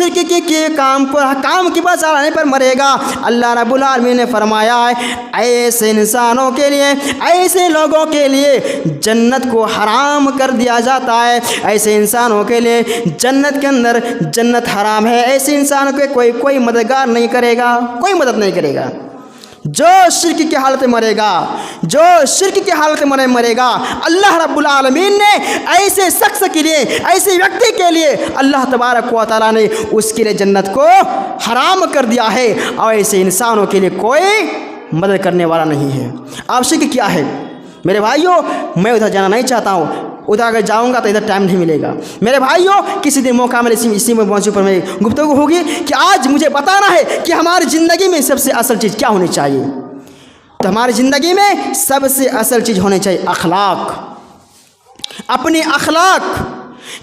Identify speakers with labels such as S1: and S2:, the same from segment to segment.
S1: शिर्क के काम की बात चलाने पर मरेगा, अल्लाह रब्बुल आलमीन ने फरमाया है ऐसे इंसानों के लिए, ऐसे लोगों के लिए जन्नत को हराम कर दिया जाता है। ऐसे इंसानों के लिए जन्नत के अंदर जन्नत हराम है। ऐसे इंसान को कोई मददगार नहीं करेगा, कोई मदद नहीं करेगा। जो शिर्क की हालत में मरेगा, जो शिर्क की हालत में मरेगा, अल्लाह रब्बुल आलमीन ने ऐसे शख्स के लिए, ऐसे व्यक्ति के लिए अल्लाह तबारक व तआला ने उसके लिए जन्नत को हराम कर दिया है। और ऐसे इंसानों के लिए कोई मदद करने वाला नहीं है। अब शिर्क क्या है मेरे भाइयों? मैं उधर जाना नहीं चाहता हूँ, उधर अगर जाऊँगा तो इधर टाइम नहीं मिलेगा। मेरे भाइयों, किसी दिन मौका मिले इसी मौजू पर मैं गुफ्तगू होगी कि आज मुझे बताना है कि हमारी ज़िंदगी में सबसे असल चीज़ क्या होनी चाहिए। तो हमारी ज़िंदगी में सबसे असल चीज़ होनी चाहिए अखलाक, अपनी अखलाक।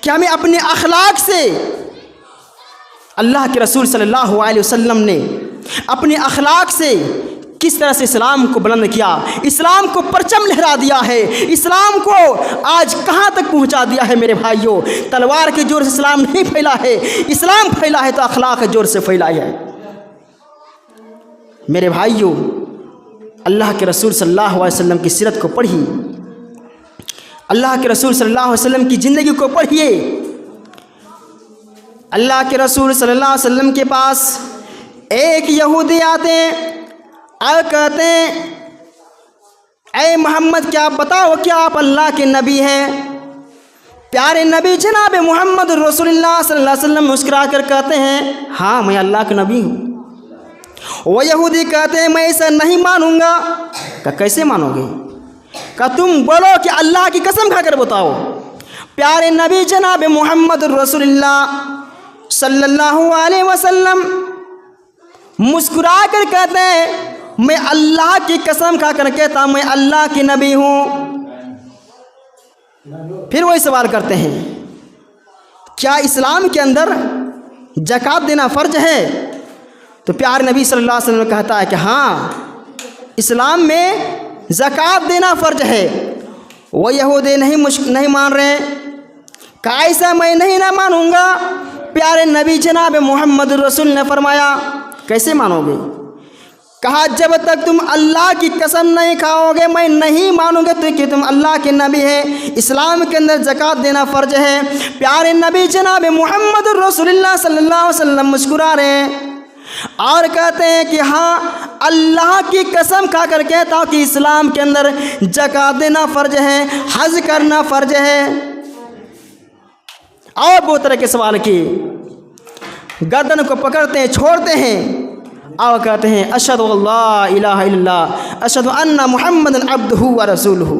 S1: कि हमें अपने अखलाक से, अल्लाह के रसूल सल्लल्लाहु अलैहि वसल्लम ने अपने अखलाक से किस तरह से इस्लाम को बुलंद किया, इस्लाम को परचम लहरा दिया है, इस्लाम को आज कहाँ तक पहुँचा दिया है। मेरे भाइयों, तलवार के जोर से इस्लाम नहीं फैला है, इस्लाम फैला है तो अखलाक के जोर से फैला है। मेरे भाइयों, अल्लाह के रसूल सल्लल्लाहु अलैहि वसल्लम की सीरत को पढ़िए, अल्लाह के रसूल सल्लल्लाहु अलैहि वसल्लम की ज़िंदगी को पढ़िए। अल्लाह के रसूल सल्लल्लाहु अलैहि वसल्लम के पास एक यहूदी आते और कहते ऐ मोहम्मद, क्या आप बताओ क्या आप अल्लाह के नबी हैं? प्यारे नबी जनाब मोहम्मद रसूलुल्लाह सल्लल्लाहु अलैहि वसल्लम मुस्कुरा कर कहते हैं हाँ मैं अल्लाह के नबी हूँ। वो यहूदी कहते हैं मैं ऐसा नहीं मानूंगा। का कैसे मानोगे? का तुम बोलो कि अल्लाह की कसम खाकर बताओ। प्यारे नबी जनाब मोहम्मद रसूलुल्लाह सल्लल्लाहु अलैहि वसल्लम मुस्कुरा कर कहते हैं मैं अल्लाह की कसम खाकर कहता मैं अल्लाह की नबी हूँ। फिर वही सवाल करते हैं क्या इस्लाम के अंदर ज़कात देना फ़र्ज है? तो प्यारे नबी सल्लल्लाहु अलैहि वसल्लम कहता है कि हाँ इस्लाम में ज़कात देना फ़र्ज है। वो यहूदी नहीं मान रहे। कैसा मैं नहीं ना मानूंगा। प्यारे नबी जनाब मोहम्मद रसूल ने फरमाया कैसे मानोगे? कहा जब तक तुम अल्लाह की कसम नहीं खाओगे मैं नहीं मानूंगा तो कि तुम अल्लाह के नबी हैं। इस्लाम के अंदर ज़कात देना फ़र्ज है। प्यारे नबी जनाब मोहम्मद रसूलुल्लाह सल्लल्लाहु अलैहि वसल्लम मुस्कुरा रहे हैं और कहते हैं कि हाँ अल्लाह की कसम खाकर कहता हूँ कि इस्लाम के अंदर ज़कात देना फ़र्ज है, हज करना फ़र्ज है। और बहुत तरह के सवाल किए, गर्दन को पकड़ते हैं, छोड़ते हैं और कहते हैं अशहदु अल्ला इलाहा इल्लल्लाह अशहदु अन्ना मुहम्मदन अब्दुहु व रसूलुहु,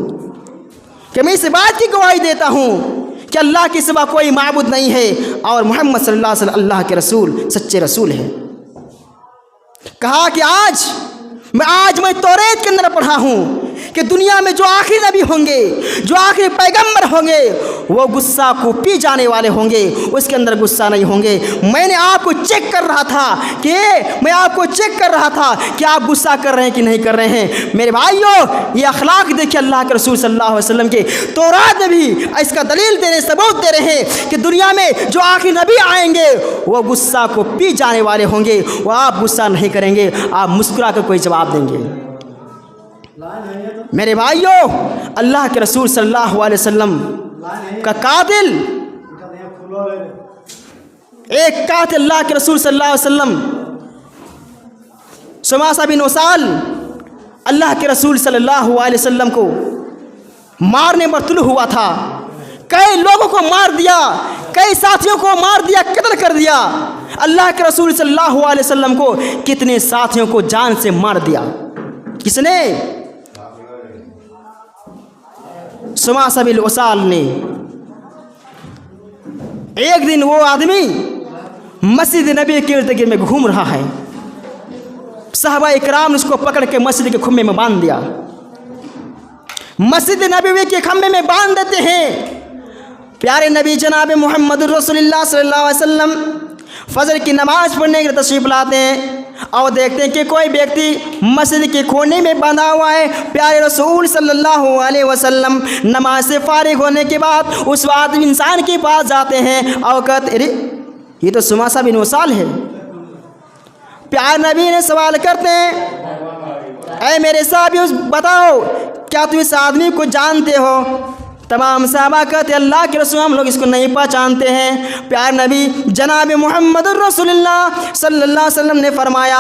S1: कि मैं इस बात की गवाही देता हूँ कि अल्लाह के सिवा कोई माबूद नहीं है और मोहम्मद सल्लल्लाहु अलैहि वसल्लम अल्लाह के रसूल, सच्चे रसूल हैं। कहा कि आज मैं तौरात के अंदर पढ़ा हूँ कि दुनिया में जो आखिरी नबी होंगे, जो आखिरी पैगंबर होंगे वो गुस्सा को पी जाने वाले होंगे, उसके अंदर गुस्सा नहीं होंगे। मैंने आपको चेक कर रहा था कि आप गुस्सा कर रहे हैं कि नहीं कर रहे हैं। मेरे भाइयों, ये अखलाक देखिए अल्लाह के रसूल सल्लल्लाहु अलैहि वसल्लम के। तौरात में भी इसका दलील दे रहे, सबूत दे रहे हैं कि दुनिया में जो आखिरी नबी आएंगे वो गुस्सा को पी जाने वाले होंगे। वो आप गुस्सा नहीं करेंगे, आप मुस्कुरा कर कोई जवाब देंगे। मेरे भाइयों, अल्लाह के रसूल सल्लल्लाहु अलैहि वसल्लम का कातिल, एक कातिल अल्लाह के रसूल सल्लल्लाहु अलैहि वसल्लम सुमासा बिन वसाल अल्लाह के रसूल सल्लल्लाहु अलैहि वसल्लम को मारने पर तुल हुआ था। कई लोगों को मार दिया, कई साथियों को मार दिया, कत्ल कर दिया। अल्लाह के रसूल सल्लल्लाहु अलैहि वसल्लम को कितने साथियों को जान से मार दिया। किसने? सुमासा बिन वसाल ने। एक दिन वो आदमी मस्जिद नबी के इर्द गिर्द में घूम रहा है, सहाबा इकराम ने उसको पकड़ के मस्जिद के खंभे में बांध दिया। मस्जिद नबी के खंभे में बांध देते हैं। प्यारे नबी जनाब मोहम्मद रसूलुल्लाह सल्लल्लाहु अलैहि वसल्लम फजर की नमाज पढ़ने के लिए तशरीफ लाते हैं और देखते हैं कि कोई व्यक्ति मस्जिद के कोने में बंधा हुआ है। प्यारे रसूल सल्लल्लाहु अलैहि वसल्लम नमाज से फारिग होने के बाद उस आदमी इंसान के पास जाते हैं और कहते अरे ये तो सुमासा बिन वसाल है। प्यार नबी ने सवाल करते हैं, ऐ मेरे साहबियों बताओ क्या तुम इस आदमी को जानते हो? तमाम सहाबा कहते अल्लाह के रसूल हम लोग इसको नहीं पहचानते हैं। प्यार नबी जनाब मोहम्मद रसूलुल्लाह सल्लल्लाहु अलैहि वसल्लम ने फरमाया,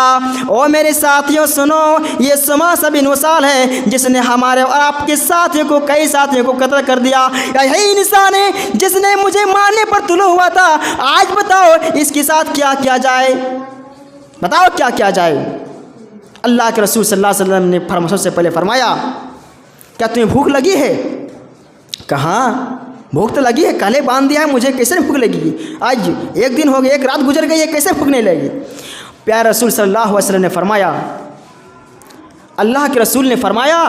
S1: ओ मेरे साथियों सुनो, ये सुमासा बिन वसाल है जिसने हमारे और आपके साथियों को, कई साथियों को कत्ल कर दिया। यही इंसान है जिसने मुझे मारने पर तुला हुआ था। आज बताओ इसके साथ क्या किया जाए, बताओ क्या किया जाए? अल्लाह के रसूल सल्लल्लाहु अलैहि वसल्लम ने सबसे पहले फरमाया, क्या तुम्हें भूख लगी है? कहा भूख तो लगी है, काले बांध दिया है, मुझे कैसे भूख लगेगी? आज एक दिन हो गया, एक रात गुजर गई है, कैसे भूख नहीं लगेगी? प्यारे रसूल सल्लल्लाहु अलैहि वसल्लम ने फरमाया, अल्लाह के रसूल ने फरमाया,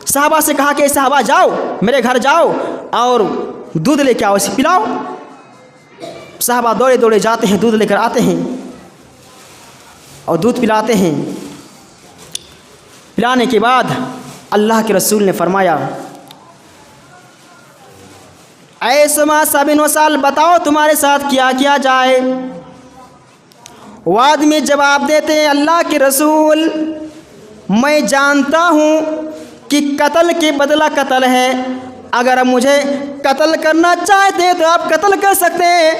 S1: साहबा से कहा कि साहबा जाओ मेरे घर जाओ और दूध लेके आओ, इसे पिलाओ। साहबा दौड़े दौड़े जाते हैं, दूध लेकर आते हैं और दूध पिलाते हैं। पिलाने के बाद अल्लाह के रसूल ने फरमाया, ऐ सुमासा बिन वसाल बताओ तुम्हारे साथ क्या किया जाए? वो आदमी जवाब देते हैं, अल्लाह के रसूल मैं जानता हूँ कि कत्ल के बदला कत्ल है, अगर मुझे कत्ल करना चाहते हैं तो आप कत्ल कर सकते हैं,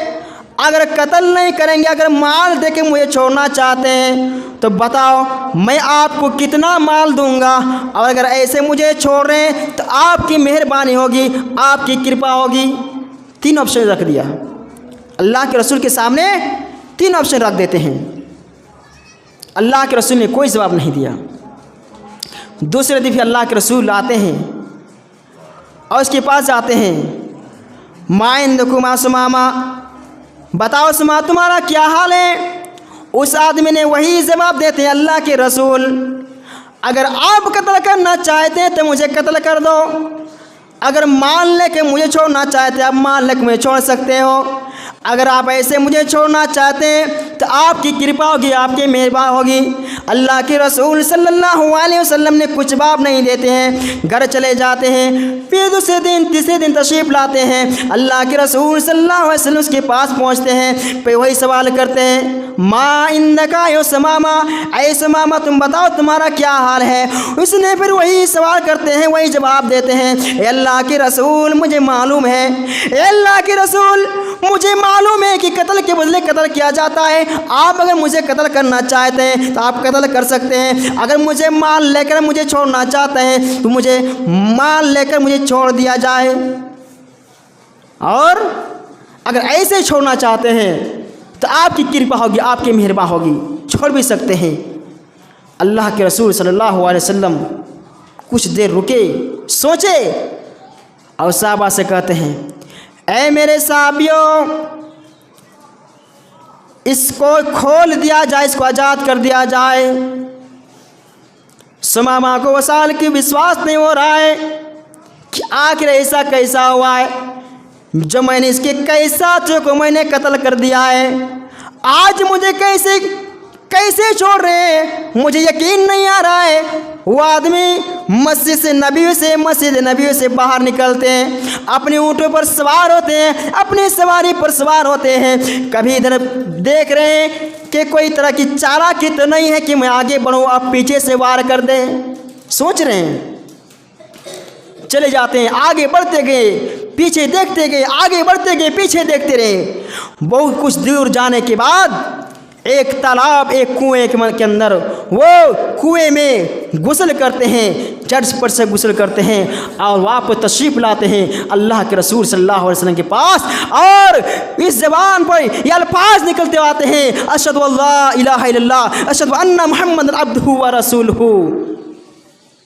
S1: अगर कत्ल नहीं करेंगे, अगर माल देके मुझे छोड़ना चाहते हैं तो बताओ मैं आपको कितना माल दूंगा, और अगर ऐसे मुझे छोड़ रहे हैं तो आपकी मेहरबानी होगी, आपकी कृपा होगी। 3 ऑप्शन रख दिया अल्लाह के रसूल के सामने, 3 ऑप्शन रख देते हैं। अल्लाह के रसूल ने कोई जवाब नहीं दिया। दूसरे दिन अल्लाह के रसूल आते हैं और उसके पास जाते हैं, माइंदकुमा सुमामा, बताओ सुमा तुम्हारा क्या हाल है? उस आदमी ने वही जवाब देते हैं, अल्लाह के रसूल अगर आप कत्ल करना चाहते हैं तो मुझे कत्ल कर दो, अगर मान लेके मुझे छोड़ना चाहते हैं आप मान लेके मुझे छोड़ सकते हो, अगर आप ऐसे मुझे छोड़ना चाहते हैं तो आपकी कृपा होगी, आपकी मेहरबानी होगी। अल्लाह के रसूल सल्लल्लाहु अलैहि वसल्लम ने कुछ जवाब नहीं देते हैं, घर चले जाते हैं। फिर दूसरे दिन तीसरे दिन तशरीफ़ लाते हैं, अल्लाह के रसूल सल्लल्लाहु अलैहि वसल्लम उसके पास पहुँचते हैं, फिर वही सवाल करते हैं, माँ इन्नका यो समामा, ऐ समामा तुम बताओ तुम्हारा क्या हाल है? उसने फिर वही सवाल करते हैं, वही जवाब देते हैं, अल्लाह के रसूल मुझे मालूम है, अल्लाह के रसूल मुझे मालूम है कि कत्ल के बदले कत्ल किया जाता है, आप अगर मुझे कत्ल करना चाहते हैं तो आप कत्ल कर सकते हैं, अगर मुझे माल लेकर मुझे छोड़ना चाहते हैं तो मुझे माल लेकर मुझे छोड़ दिया जाए, और अगर ऐसे छोड़ना चाहते हैं तो आपकी कृपा होगी, आपकी मेहरबानी होगी, छोड़ भी सकते हैं। अल्लाह के रसूल सल्लल्लाहु अलैहि वसल्लम कुछ देर रुके, सोचे और साहबा से कहते हैं, ऐ मेरे साहबियों इसको खोल दिया जाए, इसको आज़ाद कर दिया जाए। सुमामा को वसाल की विश्वास नहीं हो रहा है कि आखिर ऐसा कैसा हुआ है जो मैंने इसके कई साथियों को मैंने कत्ल कर दिया है, आज मुझे कैसे छोड़ रहे हैं, मुझे यकीन नहीं आ रहा है। वो आदमी मस्जिद नबी से बाहर निकलते हैं, अपने ऊँटों पर सवार होते हैं, अपनी सवारी पर सवार होते हैं, कभी इधर देख रहे हैं कि कोई तरह की चालाकी तो नहीं है कि मैं आगे बढ़ूँ, आप पीछे से वार कर दें, सोच रहे हैं। चले जाते हैं, आगे बढ़ते गए, पीछे देखते गए, आगे बढ़ते गए, पीछे देखते रहे। बहुत कुछ दूर जाने के बाद एक तालाब, एक कुएं के अंदर वो कुएं में गुस्ल करते हैं, चर्च पर से गुस्ल करते हैं और वापस तशरीफ़ लाते हैं अल्लाह के रसूल सल्लल्लाहु अलैहि वसल्लम के पास, और इस ज़बान पर ये अल्फाज निकलते आते हैं, अशहदु अल्ला इलाहा इल्लल्लाह अशहदु अन्ना मुहम्मदन अब्दुहु व रसूलुहु।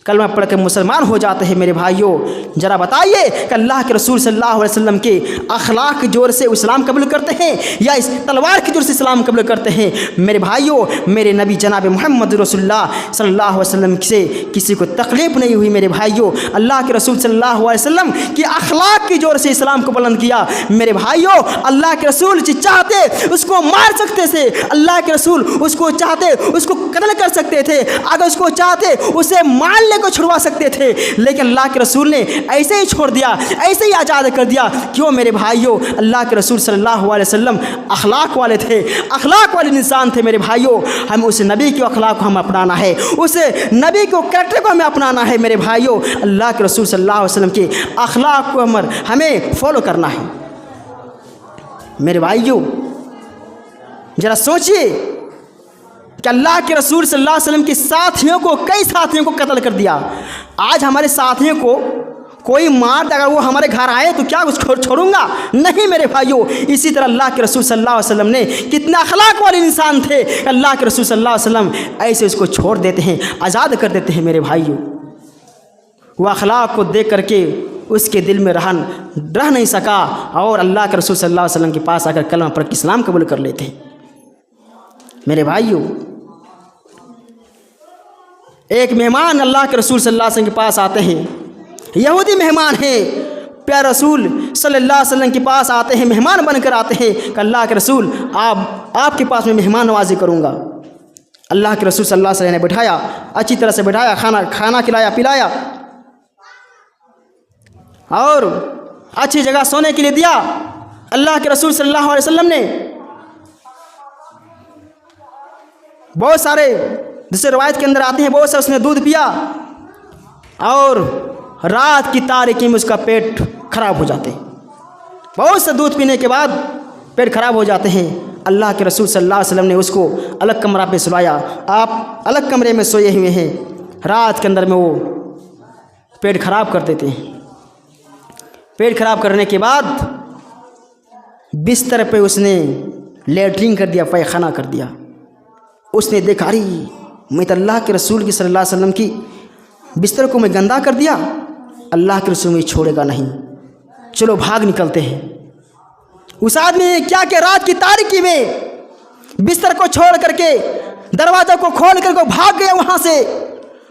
S1: कलमा पढ़ के मुसलमान हो जाते हैं। मेरे भाइयों ज़रा बताइए कि अल्लाह के रसूल सल्लल्लाहु अलैहि वसल्लम के अखलाक की जोर से इस्लाम कबूल करते हैं या इस तलवार की जोर से इस्लाम कबूल करते हैं? मेरे भाइयों, मेरे नबी जनाब मोहम्मद रसूलुल्लाह सल्लल्लाहु अलैहि वसल्लम से किसी को तकलीफ़ नहीं हुई। मेरे भाइयों, अल्लाह के रसूल सल्लल्लाहु अलैहि वसल्लम की अखलाक की जोर से इस्लाम को बुलंद किया। मेरे भाइयों, अल्लाह के रसूल चाहते उसको मार सकते थे, अल्लाह के रसूल उसको चाहते उसको कत्ल कर सकते थे, अगर उसको चाहते उसे मार गले को छुड़वा सकते थे, लेकिन अल्लाह के रसूल ने ऐसे ही छोड़ दिया, ऐसे ही आज़ाद कर दिया। क्यों मेरे भाइयों? अल्लाह के रसूल सल्लल्लाहु अलैहि वसल्लम अखलाक वाले थे, अखलाक वाले इंसान थे मेरे भाइयों। हम उस नबी के अखलाक को हम अपनाना है, उस नबी को कैरेक्टर को हमें अपनाना है मेरे भाइयों। अल्लाह के रसूल सल्लल्लाहु अलैहि वसल्लम के अखलाक को हमें फॉलो करना है मेरे भाइयों। जरा सोचिए कि अल्लाह के रसूल सल्लल्लाहु अलैहि वसल्लम के साथियों को, कई साथियों को कत्ल कर दिया। आज हमारे साथियों को कोई मार दे, अगर वो हमारे घर आए तो क्या उसको छोड़ूंगा? नहीं मेरे भाइयों। इसी तरह अल्लाह के रसूल सल्लल्लाहु अलैहि वसल्लम ने कितना अखलाक वाले इंसान थे, अल्लाह के रसूल सल्लल्लाहु अलैहि वसल्लम ऐसे उसको छोड़ देते हैं, आज़ाद कर देते हैं मेरे भाइयों। वो अखलाक को देख करके उसके दिल में रह नहीं सका और अल्लाह के रसूल सल्लल्लाहु अलैहि वसल्लम के पास आकर कलमा पढ़ के इस्लाम कबूल कर लेते हैं मेरे भाइयों। एक मेहमान अल्लाह के रसूल सल्लल्लाहु अलैहि वसल्लम के पास आते हैं, यहूदी मेहमान हैं, प्यारे रसूल सल्लल्लाहु अलैहि वसल्लम के पास आते हैं, मेहमान बनकर आते हैं कि अल्लाह के रसूल आपके पास मैं मेहमान नवाजी करूँगा। अल्लाह के रसूल सल्लल्लाहु अलैहि वसल्लम ने बैठाया, अच्छी तरह से बैठाया, खाना खिलाया पिलाया और अच्छी जगह सोने के लिए दिया। अल्लाह के रसूल सल्लल्लाहु अलैहि वसल्लम ने बहुत सारे, जिससे रवायत के अंदर आते हैं, बहुत सा उसने दूध पिया और रात की तारीकी में उसका पेट खराब हो जाते हैं। बहुत से दूध पीने के बाद पेट खराब हो जाते हैं। अल्लाह के रसूल सल्लल्लाहु अलैहि वसल्लम ने उसको अलग कमरा पे सुलाया। आप अलग कमरे में सोए हुए हैं, रात के अंदर में वो पेट खराब कर देते हैं। पेट खराब करने के बाद बिस्तर पे उसने लेटरिन कर दिया, पैखाना कर दिया। उसने देखा, अरे मैं तो अल्लाह के रसूल की सल्लल्लाहु अलैहि वसल्लम की बिस्तर को मैं गंदा कर दिया, अल्लाह के रसूल मुझे छोड़ेगा नहीं, चलो भाग निकलते हैं। उस आदमी ने क्या किया, रात की तारीकी में बिस्तर को छोड़ करके दरवाजा को खोल करके भाग गया वहाँ से।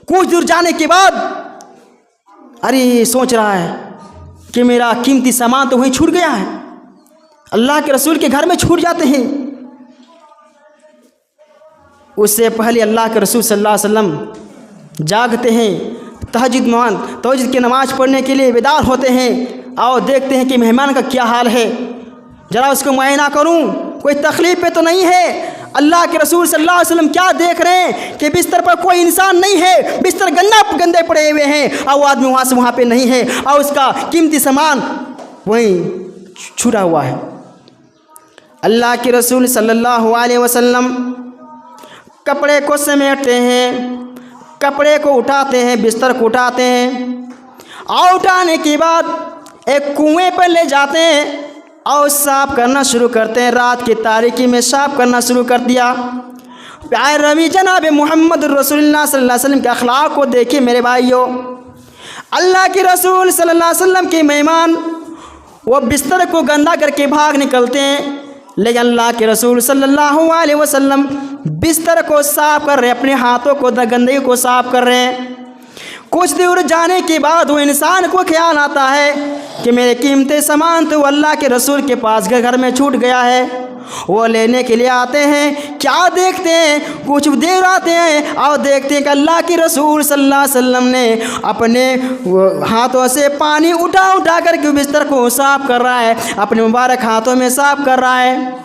S1: कुछ दूर जाने के बाद अरे सोच रहा है कि मेरा कीमती सामान तो वहीं छूट गया है, अल्लाह के रसूल के घर में छूट जाते हैं। उससे पहले अल्लाह के रसूल सल्लल्लाहु अलैहि वसल्लम जागते हैं, तहज्जुद की नमाज़ पढ़ने के लिए बेदार होते हैं और देखते हैं कि मेहमान का क्या हाल है, ज़रा उसको मुआयना करूं, कोई तकलीफ़ पे तो नहीं है। अल्लाह के रसूल सल्लल्लाहु अलैहि वसल्लम क्या देख रहे हैं कि बिस्तर पर कोई इंसान नहीं है, बिस्तर गंदे पड़े हुए हैं और वो आदमी वहाँ से वहाँ पे नहीं है और उसका कीमती सामान वहीं छुड़ा हुआ है। अल्लाह के रसूल सल्लल्लाहु अलैहि वसल्लम कपड़े को समेटते हैं, कपड़े को उठाते हैं, बिस्तर को उठाते हैं और उठाने के बाद एक कुएं पर ले जाते हैं और साफ़ करना शुरू करते हैं। रात की तारीकी में साफ़ करना शुरू कर दिया। प्यारे रबी जनाब मोहम्मद रसूलुल्लाह सल्लल्लाहु अलैहि वसल्लम के अखलाक को देखिए मेरे भाइयों। अल्लाह के रसूल सल्लल्लाहु अलैहि वसल्लम के मेहमान वो बिस्तर को गंदा करके भाग निकलते हैं, लेकिन अल्लाह के रसूल सल्लल्लाहु अलैहि वसल्लम बिस्तर को साफ़ कर रहे हैं, अपने हाथों को गंदगी को साफ़ कर रहे हैं। कुछ दूर जाने के बाद वो इंसान को ख्याल आता है कि मेरे कीमती सामान तो अल्लाह के रसूल के पास घर में छूट गया है। वो लेने के लिए आते हैं, क्या देखते हैं, कुछ देर आते हैं और देखते हैं कि अल्लाह के रसूल सल्लल्लाहु अलैहि वसल्लम ने अपने हाथों से पानी उठा करके बिस्तर को साफ़ कर रहा है, अपने मुबारक हाथों में साफ़ कर रहा है।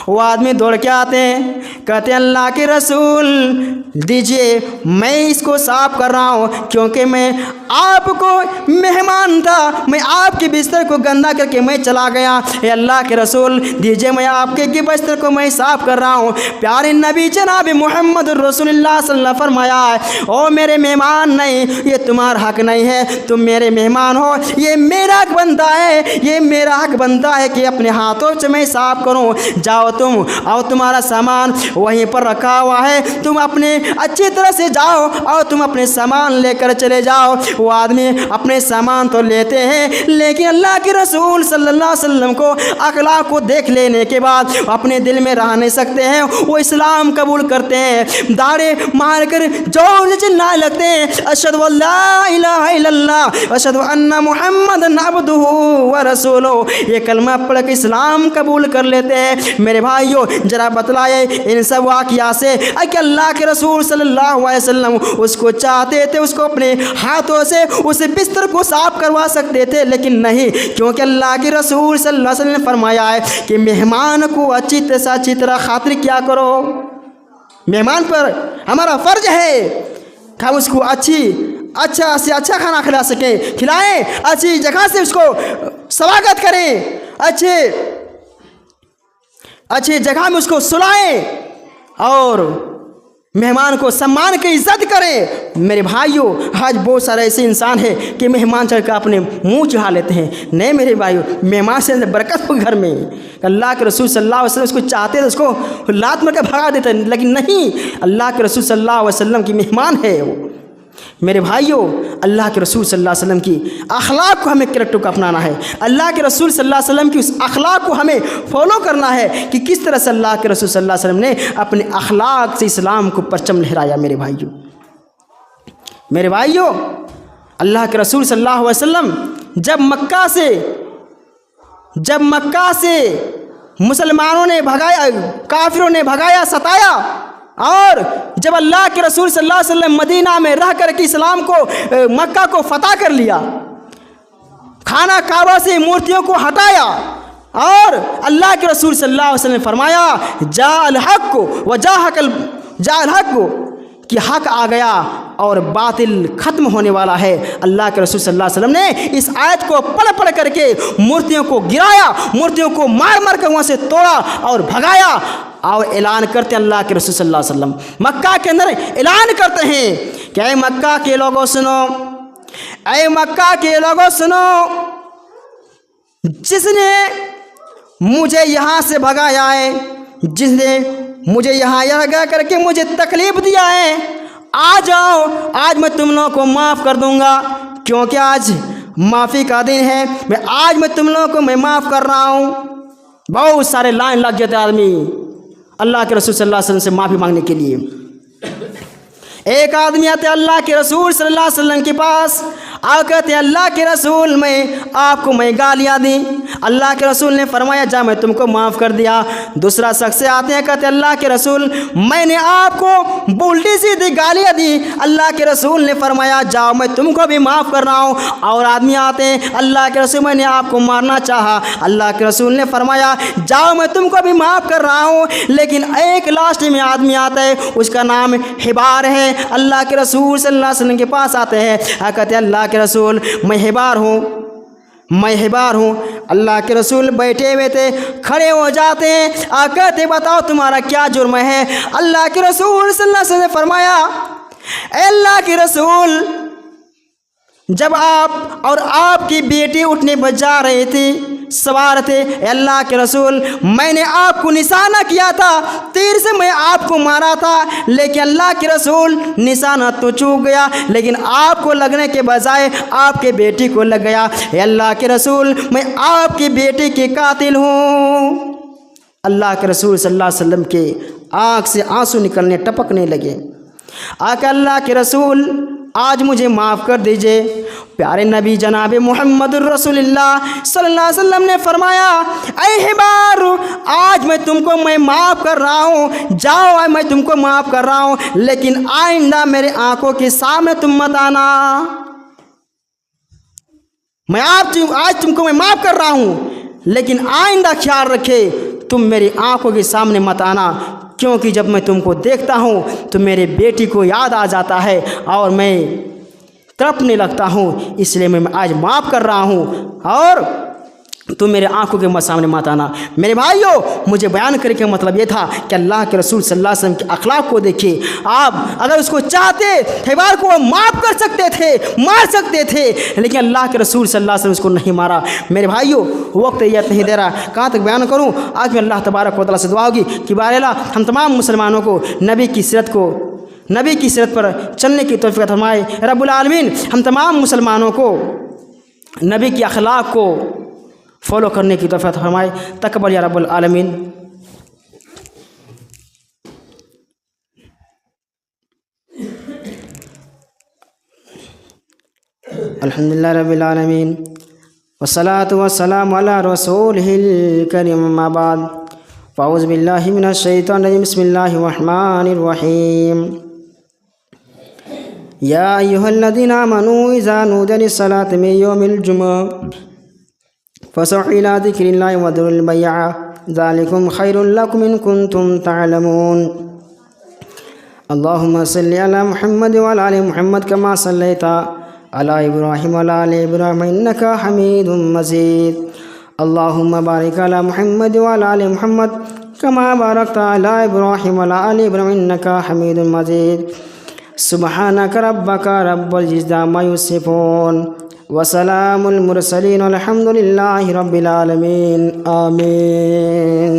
S1: वो आदमी दौड़ के आते हैं, कहते हैं अल्लाह के रसूल दीजिए, मैं इसको साफ़ कर रहा हूँ क्योंकि मैं आपको मेहमान था, मैं आपके बिस्तर को गंदा करके मैं चला गया। ये अल्लाह के रसूल दीजिए, मैं आपके बिस्तर को मैं साफ़ कर रहा हूँ। प्यारे नबी जनाब मोहम्मद रसूलुल्लाह सल्लल्लाहु अलैहि वसल्लम फरमाया है, ओ मेरे मेहमान नहीं, ये तुम्हारा हक नहीं है, तुम मेरे मेहमान हो, ये मेरा हक बनता है, ये मेरा हक बनता है कि अपने हाथों से मैं साफ़ करूँ। जाओ तुम, और तुम्हारा सामान वहीं पर रखा हुआ है, तुम अपने अच्छी तरह से जाओ और तुम अपने सामान लेकर चले जाओ। वो आदमी अपने सामान तो लेते हैं, लेकिन अल्लाह के रसूल सल्लल्लाहु अलैहि वसल्लम को अखलाक को देख लेने के बाद अपने दिल में रह नहीं सकते हैं, वो इस्लाम कबूल करते हैं। दाढ़े मारकर जोर से चिल्लाने लगते हैं, अशहदु अल्ला इलाहा इल्लल्लाह अशहदु अन्ना मुहम्मदन अब्दुहु व रसूलुहु। ये कलमा पढ़ के इस्लाम कबूल कर लेते हैं मेरे भाइयों ज़रा बतलाए इन सब वाक़िया से कि अल्लाह के रसूल सल्लल्लाहु अलैहि वसल्लम उसको चाहते थे उसको अपने हाथों से उस बिस्तर को साफ करवा सकते थे, लेकिन नहीं, क्योंकि अल्लाह के रसूल सल्लल्लाहु अलैहि वसल्लम ने फरमाया है कि मेहमान को अच्छी तरह खातिर क्या करो। मेहमान पर हमारा फ़र्ज है कि हम उसको अच्छा से अच्छा खाना खिला सकें, खिलाएं, अच्छी जगह से उसको स्वागत करें, अच्छी जगह में उसको सुलाएं और मेहमान को सम्मान की इज्जत करें। मेरे भाइयों आज बहुत सारे ऐसे इंसान हैं कि मेहमान चढ़कर अपने मुंह चढ़ा लेते हैं। नहीं मेरे भाइयों, मेहमान से बरकत हो घर में। अल्लाह के रसूल सल्लल्लाहु अलैहि वसल्लम उसको चाहते थे उसको लात मार के भगा देते, लेकिन नहीं, अल्लाह के रसूल सल्लल्लाहु अलैहि वसल्लम की मेहमान है वो। मेरे भाइयों अल्लाह के रसूल सल्लल्लाहु अलैहि वसल्लम की अखलाक को हमें कैरेक्टर को अपनाना है। अल्लाह के रसूल सल्लल्लाहु अलैहि वसल्लम की उस अखलाक को हमें फॉलो करना है कि किस तरह से अल्लाह के रसूल सल्लल्लाहु अलैहि वसल्लम ने अपने अखलाक से इस्लाम को परचम लहराया। मेरे भाइयों अल्लाह के रसूल सल्लल्लाहु अलैहि वसल्लम जब मक्का से मुसलमानों ने भगाया, काफिरों ने भगाया, सताया, और जब अल्लाह के रसूल सल्लल्लाहु अलैहि वसल्लम मदीना में रह कर के इस्लाम को मक्का को फतह कर लिया, खाना काबा से मूर्तियों को हटाया, और अल्लाह के रसूल सल्लल्लाहु अलैहि वसल्लम ने फरमाया जाअल हक़ व जाअल हक़ कि हक़ आ गया और बातिल ख़त्म होने वाला है। अल्लाह के रसूल सल्लल्लाहु अलैहि वसल्लम ने इस आयत को पढ़ करके मूर्तियों को गिराया, मूर्तियों को मार कर वहाँ से तोड़ा और भगाया, और ऐलान करते अल्लाह के रसूल सल्लल्लाहु अलैहि वसल्लम मक्का के अंदर ऐलान करते हैं कि ऐ मक्का के लोगों सुनो, ऐ मक्का के लोगों सुनो, जिसने मुझे यहाँ से भगाया है, जिसने मुझे यहाँ लगा करके मुझे तकलीफ़ दिया है, आ जाओ, आज मैं तुम लोगों को माफ़ कर दूँगा, क्योंकि आज माफ़ी का दिन है। आज मैं तुम लोगों को मैं माफ़ कर रहा हूँ। बहुत सारे लाइन लग जाते आदमी अल्लाह के रसूल सल्लल्लाहु अलैहि वसल्लम से माफ़ी मांगने के लिए। एक आदमी आते अल्लाह के रसूल सल्लल्लाहु अलैहि वसल्लम के पास, आ कहते अल्लाह के रसूल मैं गालियाँ दी, अल्लाह के रसूल ने फरमाया जा मैं तुमको माफ़ कर दिया। दूसरा शख्स आते हैं कहते अल्लाह के रसूल मैंने आपको उल्टी सीधी गालियाँ दी, अल्लाह के रसूल ने फरमाया जाओ मैं तुमको भी माफ़ कर रहा हूँ। और आदमी आते हैं अल्लाह के रसूल मैंने आपको मारना चाहा, अल्लाह के रसूल ने फरमाया जाओ मैं तुमको भी माफ़ कर रहा हूँ। लेकिन एक लास्ट में आदमी आता है, उसका नाम हिबार है, अल्लाह के रसूल सल्लल्लाहु अलैहि वसल्लम के पास आते हैं, कहते अल्लाह के रसूल मैं हिबार हूँ। अल्लाह के रसूल बैठे हुए थे, खड़े हो जाते हैं, कहते बताओ तुम्हारा क्या जुर्म है। अल्लाह के रसूल सल्लल्लाहु अलैहि वसल्लम ने फरमाया अल्लाह के रसूल जब आप और आपकी बेटी उठने पर जा रहे थे, सवार थे, अल्लाह के रसूल मैंने आपको निशाना किया था, तीर से मैं आपको मारा था, लेकिन अल्लाह के रसूल निशाना तो चूक गया, लेकिन आपको लगने के बजाय आपके बेटी को लग गया। अल्लाह के रसूल मैं आपकी बेटी के कातिल हूँ। अल्लाह के रसूल सल्लल्लाहु अलैहि वसल्लम के आँख से आंसू निकलने टपकने लगे। आका अल्लाह के रसूल आज मुझे माफ़ कर दीजिए। प्यारे नबी जनाब मुहम्मदुर रसूलुल्लाह सल्लल्लाहु अलैहि वसल्लम ने फरमाया ऐ हिबार आज मैं माफ़ कर रहा हूँ, जाओ मैं तुमको माफ़ कर रहा हूँ, लेकिन आइंदा मेरे आंखों के सामने तुम मत आना। आज तुमको मैं माफ़ कर रहा हूँ, लेकिन आइंदा ख्याल रखे तुम मेरी आंखों के सामने मत आना, क्योंकि जब मैं तुमको देखता हूँ तो मेरे बेटी को याद आ जाता है और मैं तड़पने लगता हूँ, इसलिए मैं आज माफ़ कर रहा हूँ और तुम मेरे आंखों के सामने मत आना। मेरे भाइयों मुझे बयान करने का मतलब ये था कि अल्लाह के रसूल सल्लल्लाहु अलैहि वसल्लम के अखलाक को देखिए। आप अगर उसको चाहते हिबार को माफ़ कर सकते थे, मार सकते थे, लेकिन अल्लाह के रसूल सल्लल्लाहु अलैहि वसल्लम उसको नहीं मारा। मेरे भाइयों वक्त यह नहीं दे रहा, कहाँ तक बयान करूँ। आज मैं अल्लाह तबारक व तआला से दुआ होगी कि बारला हम तमाम मुसलमानों को नबी की सीरत पर चलने की तौफीक फरमाए। रब्बुल आलमीन हम तमाम मुसलमानों को नबी की अखलाक को फॉलो करने की तौफीक फरमाए। तकब्बल या रब्बुल आलमीन। अल्हम्दुलिल्लाह रब्बिल आलमीन वस्सलातु वस्सलामु अला रसूलिहिल करीम अम्मा बाद फ़ाऊज़ बिल्लाहि मिनश शैतानिर रजीम बिस्मिल्लाहिर रहमानिर रहीम या अय्युहल्लज़ीना आमनू इज़ा नूदिया लिस्सलाति मिन यौमिल जुमुअह फ़सअू इला ज़िक्रिल्लाहि व ज़रुल बैअ ज़ालिकुम खैरुल लकुम इन कुंतुम तअलमून। अल्लाहुम्मा सल्लि अला मुहम्मद व अला आलि मुहम्मद कमा सल्लैता अला इब्राहीम व अला आलि इब्राहीम इन्नका हमीदुम मजीद। अल्लाहुम्मा बारिक अला मुहम्मद व अला आलि मुहम्मद कमा बारकता अला इब्राहीम व अला आलि इब्राहीम इन्नका हमीदुम मजीद। सुब्हानक रब्बका रब्बिल इज़्ज़ति अम्मा यसिफून व सलामुल मुरसलीन वल्हम्दुलिल्लाहि रब्बिल आलमीन। आमीन।